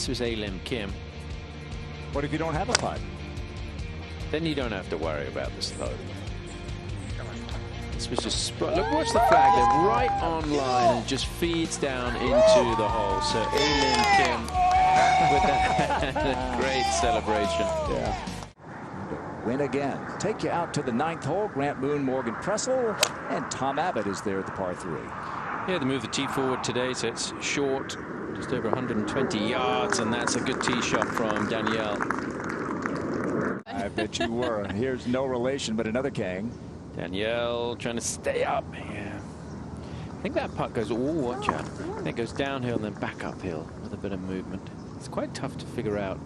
This was Lim Kim. What if you don't have a putt? Then you don't have to worry about the slope. This was just look, watch the flag. They're right on line and just feeds down into the hole. So Lim Kim with that great celebration. Yeah. Win again. Take you out to the 9th hole. Grant Moon, Morgan Pressel, and Tom Abbott is there at the par 3. Yeah, they moved the tee forward today, so it's short, just over 120 yards, and that's a good tee shot from Danielle. I bet you were. Here's no relation, but another Kang. Danielle trying to stay up. Yeah. I think that putt goes, watch out. I think it goes downhill and then back uphill with a bit of movement. It's quite tough to figure out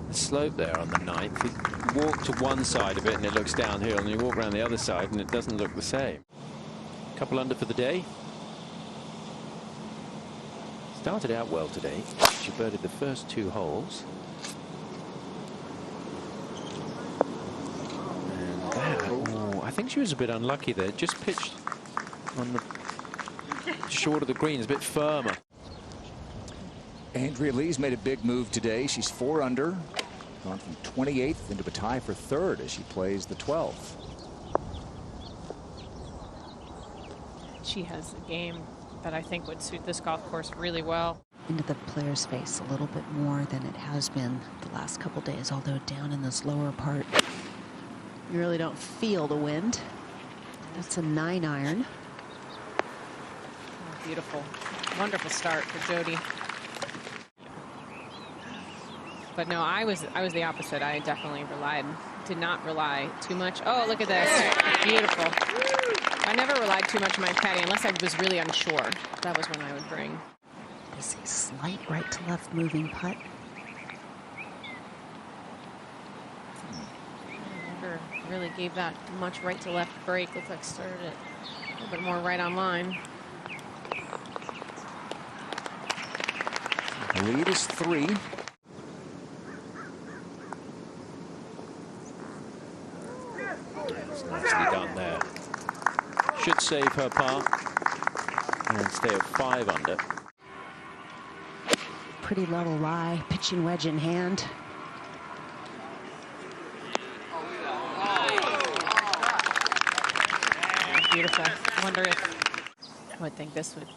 the slope there on the 9th. You walk to one side of it and it looks downhill, and you walk around the other side and it doesn't look the same. Couple under for the day. Started out well today. She birdied the first 2 holes. And that, I think she was a bit unlucky there. Just pitched on the short of the green. It's a bit firmer. Andrea Lee's made a big move today. She's 4 under. Gone from 28th into a tie for 3rd as she plays the 12th. She has a game that I think would suit this golf course really well. Into the player's face a little bit more than it has been the last couple days, although down in this lower part you really don't feel the wind. That's a 9-iron. Oh, beautiful, wonderful start for Jody. But no, I was the opposite. I definitely did not rely too much. Oh, look at this, beautiful. I never relied too much on my caddy unless I was really unsure. That was when I would bring. Is a slight right to left moving putt. I never really gave that much right to left break. Looks like started it a little bit more right on line. The lead is 3. It's nicely done there. Should save her par and stay at 5 under. Pretty level lie, pitching wedge in hand. Beautiful. I wonder if I would think this would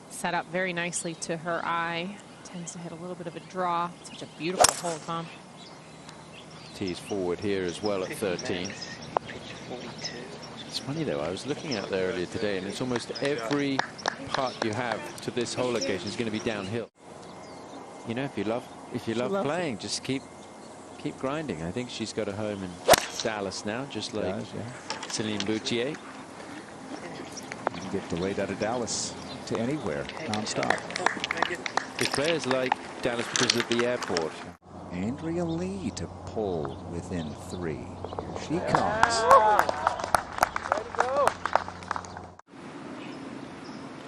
set up very nicely to her eye. Tends to hit a little bit of a draw. Such a beautiful hole, Tom. Tees forward here as well at 13. It's funny though, I was looking out there earlier today and it's almost every putt you have to this hole location is going to be downhill. You know, if you love playing, just keep grinding. I think she's got a home in Dallas now, just like Celine Boutier. You can get delayed out of Dallas to anywhere, non-stop. The players like Dallas because of the airport. Andrea Lee to pull within 3. Here she comes.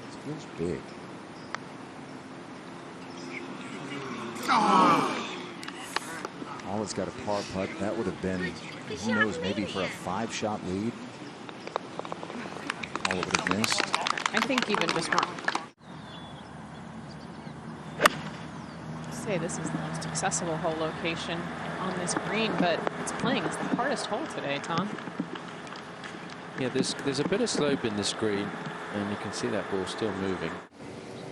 This feels big. Paula's got a par putt. That would have been, who knows, maybe for a 5-shot lead. Paula would have missed. I think even just more. Say this is the most accessible hole location on this green, but it's playing as the hardest hole today, Tom. Yeah, there's a bit of slope in this green, and you can see that ball still moving.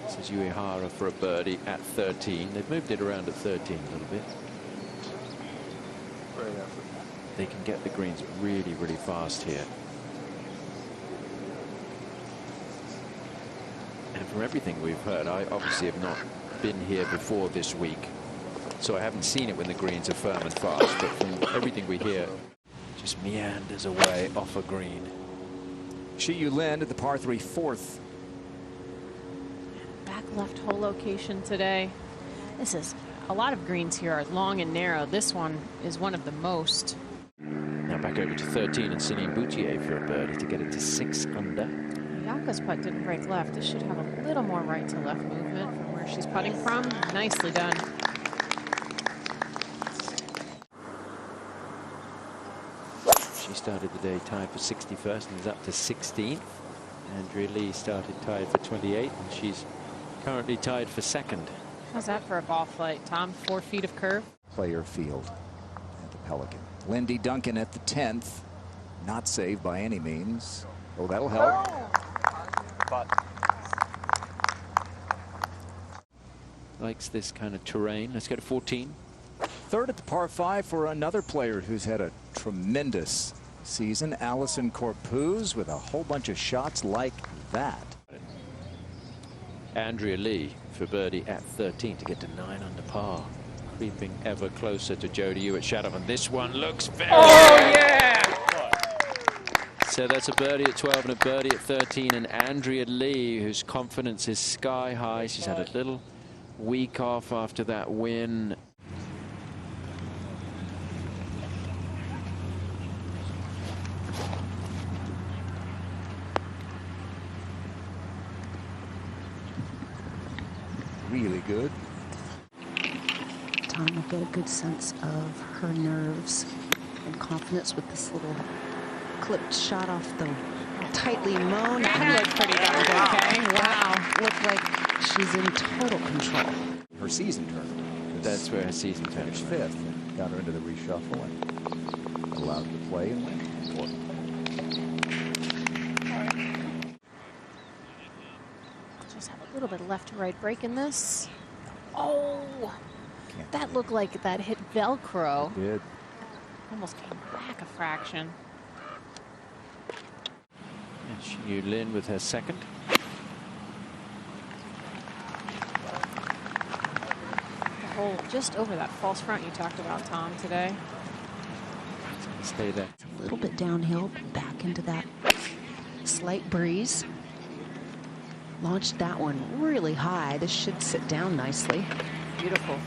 This is Uehara for a birdie at 13. They've moved it around at 13 a little bit. They can get the greens really, really fast here. And from everything we've heard, I obviously have not been here before this week, so I haven't seen it when the greens are firm and fast, but from everything we hear, just meanders away off a green. Shiyu Lin at the par 3 4th. Back left hole location today. This is a lot of greens here are long and narrow. This one is one of the most. Now back over to 13 and Celine Boutier for a birdie to get it to 6 under. Yaka's putt didn't break left. It should have a little more right to left movement from where she's putting from. Nicely done. She started the day tied for 61st and is up to 16th. Andrea Lee started tied for 28th and she's currently tied for 2nd. How's that for a ball flight, Tom? 4 feet of curve. Player field at the Pelican. Lindy Duncan at the 10th. Not saved by any means. Oh, that'll help. Likes this kind of terrain. Let's go to 14. Third at the par 5 for another player who's had a tremendous season. Allison Corpuz with a whole bunch of shots like that. Andrea Lee for birdie at 13 to get to 9 under par. Creeping ever closer to Jody Ewart Shadow. And this one looks very... Oh, yeah! So that's a birdie at 12 and a birdie at 13. And Andrea Lee, whose confidence is sky high. She's had a little week off after that win. Really good. Tom will get a good sense of her nerves and confidence with this little clipped shot off the tightly mown. That looked pretty darn good, okay? Wow. Looked like she's in total control. Her season tournament. That's where her season Finished finished. 5th and got her into the reshuffle and allowed her to play and win. Just have a little bit left to right break in this. Oh, that looked like that hit Velcro. It did. Almost came back a fraction. And Xiu Lin with her second. The hole just over that false front you talked about, Tom, today. Stay there. A little bit downhill, back into that slight breeze. Launched that one really high. This should sit down nicely. Beautiful.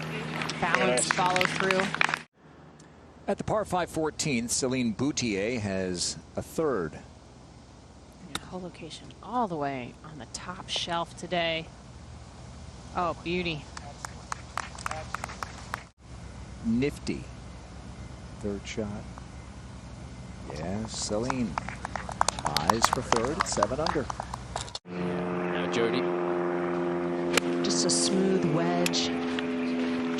Balance, follow through. At the par 5 14th, Celine Boutier has a third. And hole location all the way on the top shelf today. Oh, beauty. Nifty. Third shot. Yeah, Celine eyes for third at 7 under. Now Jody. Just a smooth wedge.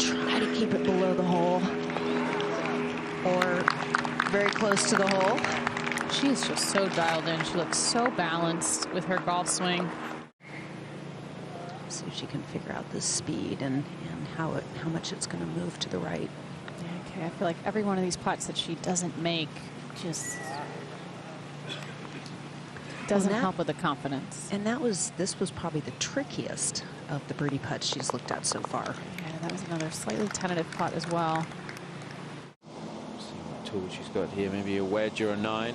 Try to keep it below the hole or very close to the hole. She is just so dialed in. She looks so balanced with her golf swing. See if she can figure out the speed and how much it's going to move to the right. Okay, I feel like every one of these putts that she doesn't make just doesn't help with the confidence. And this was probably the trickiest of the birdie putts she's looked at so far. Yeah, that was another slightly tentative putt as well. See what tool she's got here. Maybe a wedge or a 9.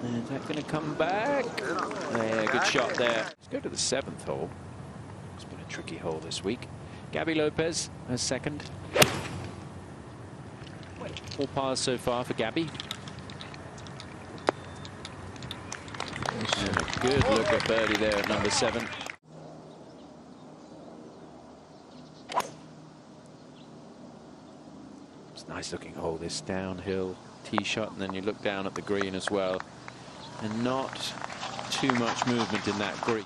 Is that going to come back? Yeah, good shot there. Let's go to the 7th hole. It's been a tricky hole this week. Gabby Lopez, her second. All pars so far for Gabby. And a good look at birdie there at number 7. It's a nice looking hole, this downhill tee shot, and then you look down at the green as well. And not too much movement in that green.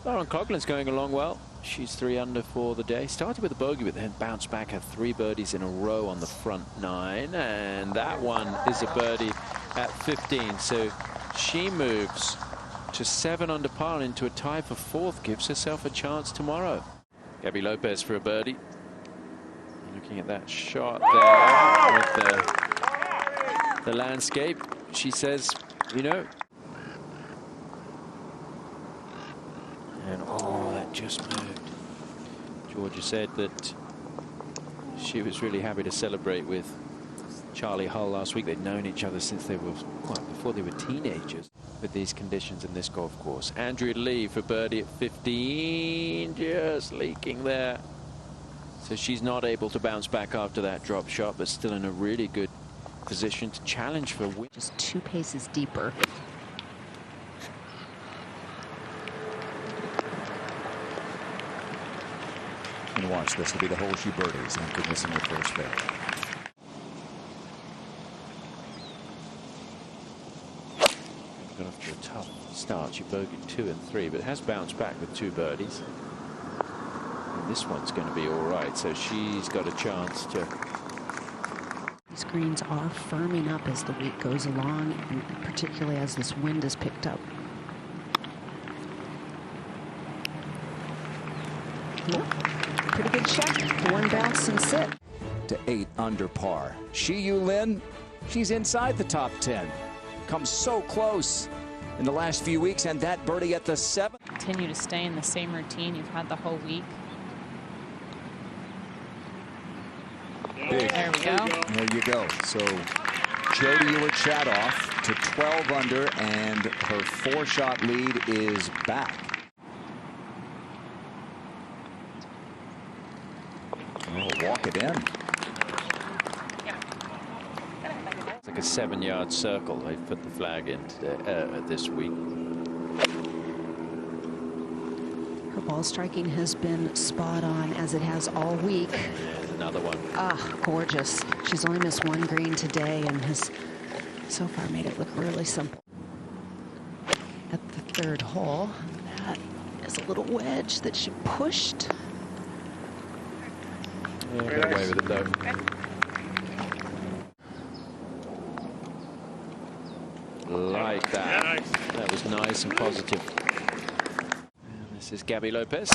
Lauren Coughlin's going along well. She's 3 under for the day. Started with a bogey, but then bounced back, had 3 birdies in a row on the front 9. And that one is a birdie at 15. So she moves to 7 under par into a tie for 4th. Gives herself a chance tomorrow. Gabby Lopez for a birdie. Looking at that shot there with the landscape. She says, you know. And oh, that just moved. Georgia said that she was really happy to celebrate with Charlie Hull last week. They'd known each other since they were, well, before they were teenagers with these conditions in this golf course. Andrea Lee for birdie at 15, just leaking there. So she's not able to bounce back after that drop shot, but still in a really good position to challenge for a win. Just 2 paces deeper. And watch, this will be the hole she birdies after missing her first fair. Got off to a tough She bogeyed 2 and 3, but has bounced back with 2 birdies. And this one's going to be all right, so she's got a chance to. These greens are firming up as the week goes along, and particularly as this wind is picked up. Pretty good check. 1 bounce and sit. To 8 under par. Shi-Yu Lin, she's inside the top 10. Comes so close in the last few weeks, and that birdie at the 7th. Continue to stay in the same routine you've had the whole week. Big. There we go. There you go. So Jody Ewart-Chat off to 12 under, and her 4-shot lead is back. Oh, walk it in. It's like a 7-yard circle. They've put the flag in today, this week. Her ball striking has been spot on, as it has all week. There's another one. Ah, gorgeous. She's only missed 1 green today and has so far made it look really simple. At the 3rd hole, that is a little wedge that she pushed. Yeah, got away with it though. Like that. That was nice and positive. And this is Gabby Lopez.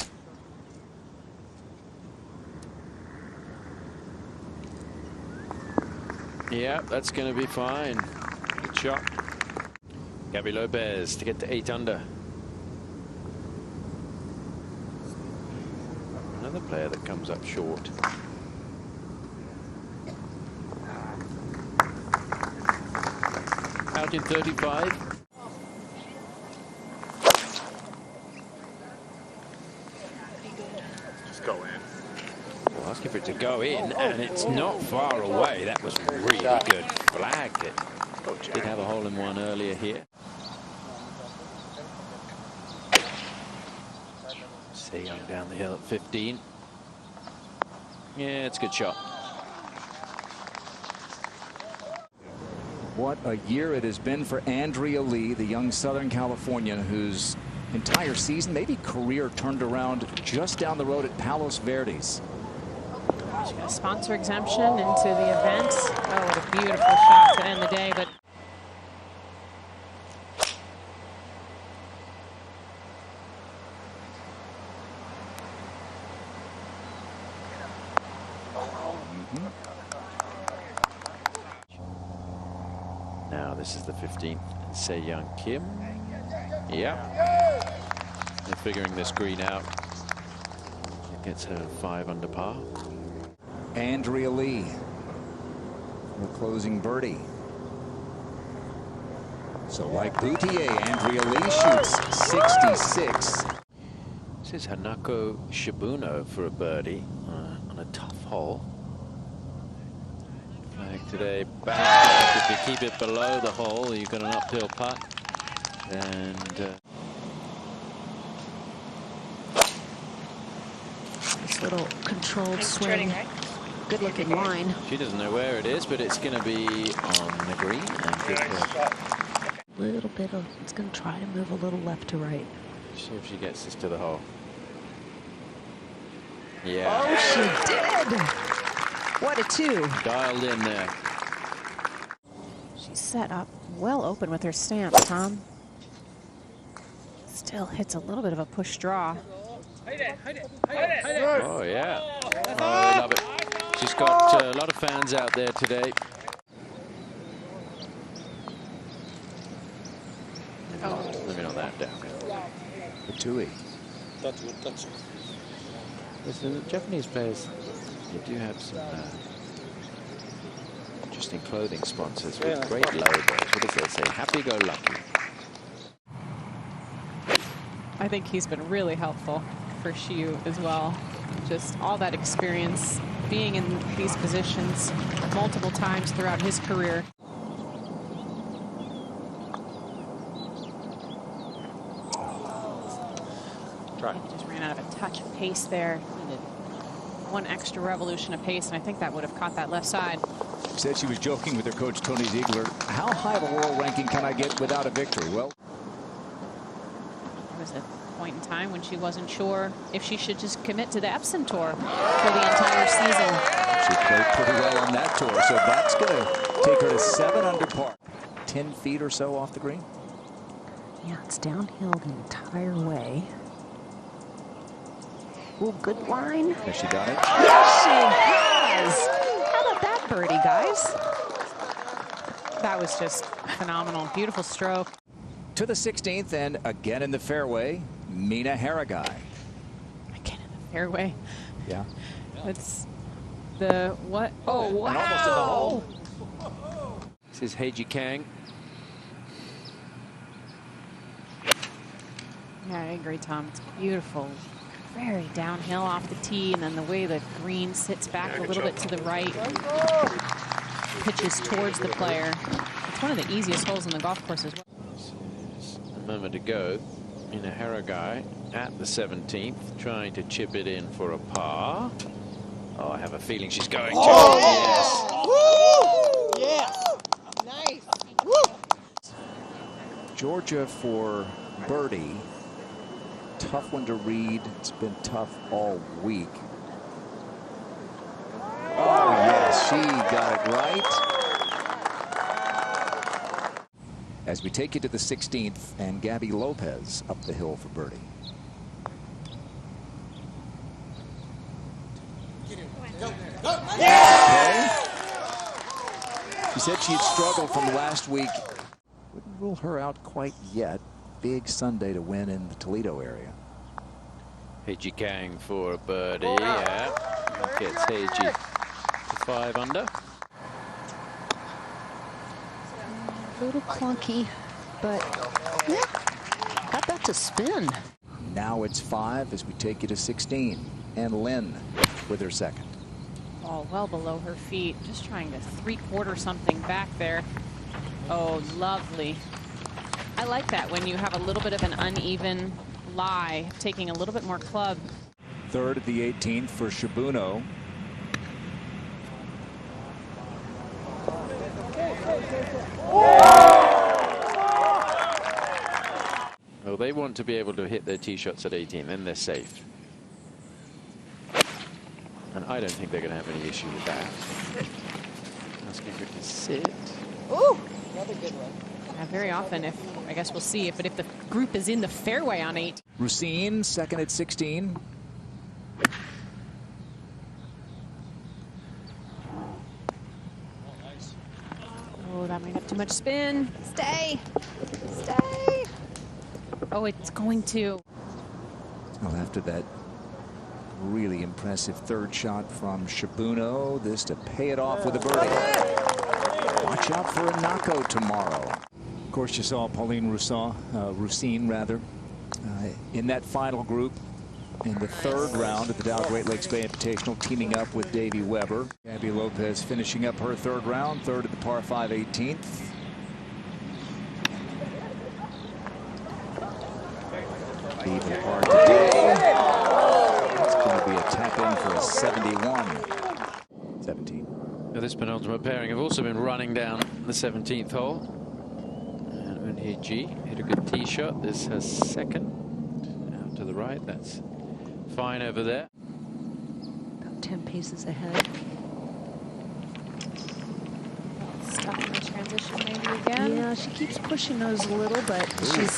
Yeah, that's going to be fine. Good shot. Gabby Lopez to get to 8 under. Another player that comes up short. Out in 35. Just go in. Well, asking for it to go in, and it's not far away. That was really good. Flagged it. Did have a hole in one earlier here. See Young down the hill at 15. Yeah, it's a good shot. What a year it has been for Andrea Lee, the young Southern Californian whose entire season, maybe career, turned around just down the road at Palos Verdes. She got a sponsor exemption into the event. Oh, what a beautiful shot to end the day. But Now this is the 15th. Se Young Kim. Yep. They're figuring this green out. It gets her 5 under par. Andrea Lee, the closing birdie. So like Boutier, Andrea Lee shoots 66. This is Hanako Shibuno for a birdie on a tough hole. Flag today. Back if you keep it below the hole, you've got an uphill putt. And This little controlled swing. Good looking line. she doesn't know where it is, but it's going to be on the green. And good for Little bit of, it's going to try to move a little left to right. see if she gets this to the hole. Yeah. Oh, she did. What a 2. Dialed in there. she's set up well open with her stamp, Tom. Still hits a little bit of a push draw. Oh, yeah. Oh, I love it. She's got a lot of fans out there today. Maybe not that down. The Tui. That's good. That's good. Listen, the Japanese players, they do have some interesting clothing sponsors with great logos. What does that say? Happy-go-lucky. I think he's been really helpful for Shi-Yu as well. Just all that experience, being in these positions multiple times throughout his career. Try. Just ran out of a touch of pace there. Needed 1 extra revolution of pace, and I think that would have caught that left side. Said she was joking with her coach, Tony Ziegler. How high of a world ranking can I get without a victory? Well, was a point in time when she wasn't sure if she should just commit to the Epsom Tour for the entire season. She played pretty well on that tour, so that's going to take her to 7 under par. 10 feet or so off the green. Yeah, it's downhill the entire way. Ooh, good line. Has she done it? Yes, she has. How about that birdie, guys? That was just phenomenal. Beautiful stroke. To the 16th, and again in the fairway, Mina Haragai. Again in the fairway. Yeah. It's the what? Oh, wow. And almost in the hole. This is Heiji Kang. Yeah, I agree, Tom. It's beautiful. Very downhill off the tee, and then the way the green sits back a little bit to the right, pitches towards the player. It's one of the easiest holes in the golf course as well. A moment ago, Mina Haragai at the 17th, trying to chip it in for a par. Oh, I have a feeling she's going to. Oh! Yes. Yes. Nice. Woo. Georgia for birdie. Tough one to read. It's been tough all week. Oh, yes, she got it right. As we take you to the 16th, and Gabby Lopez up the hill for birdie. Okay. She said she'd struggled from last week. Wouldn't rule her out quite yet. Big Sunday to win in the Toledo area. Heiji Kang for a birdie. Yeah, that gets Heiji to 5 under. A little clunky, but yeah, got that to spin. Now it's 5 as we take you to 16. And Lynn with her second. Oh, well below her feet. Just trying to 3/4 something back there. Oh, lovely. I like that when you have a little bit of an uneven lie, taking a little bit more club. Third at the 18th for Shibuno. Well, they want to be able to hit their tee shots at 18, then they're safe. And I don't think they're going to have any issue with that. Asking her to sit. Ooh, another good one. Very often, I guess we'll see, but if the group is in the fairway on 8. Rusine second at 16. Oh, that might have too much spin. Stay. Stay. Oh, it's going to. Well, after that really impressive third shot from Shibuno, this to pay it off with a birdie. Watch out for a knockout tomorrow. Of course, you saw Pauline Rusine in that final group in the third round at the Dow Great Lakes Bay Invitational, teaming up with Davey Weber. Gabby Lopez finishing up her third round, third at the par 5 18th. Even par today. It's going to be a tap in for a 71. 17. Now, this penultimate pairing have also been running down the 17th hole. And Heiji hit a good tee shot. This has second. Out to the right. That's fine over there. About 10 paces ahead. Stuck in the transition maybe again. Yeah, she keeps pushing those a little, but she's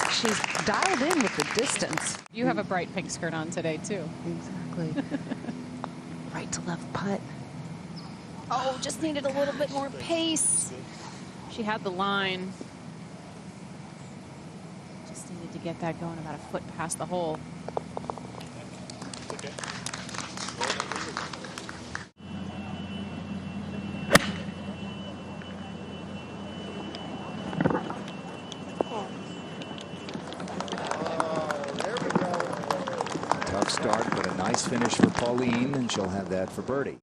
dialed in with the distance. You have a bright pink skirt on today, too. Exactly. Right to left putt. Oh, just needed a little bit more pace. She had the line. Just needed to get that going about a foot past the hole. Tough start, but a nice finish for Pauline, and she'll have that for birdie.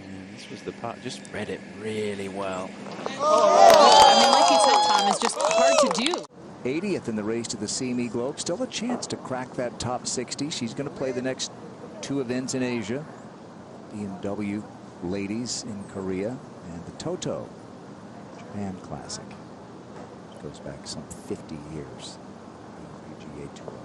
And this was the part. Just read it really well. I mean, like you said, Tom, it's just hard to do. 80th in the race to the CME Globe. Still a chance to crack that top 60. She's going to play the next 2 events in Asia. BMW Ladies in Korea and the Toto Japan Classic. Which goes back some 50 years. LPGA LPGA Tour.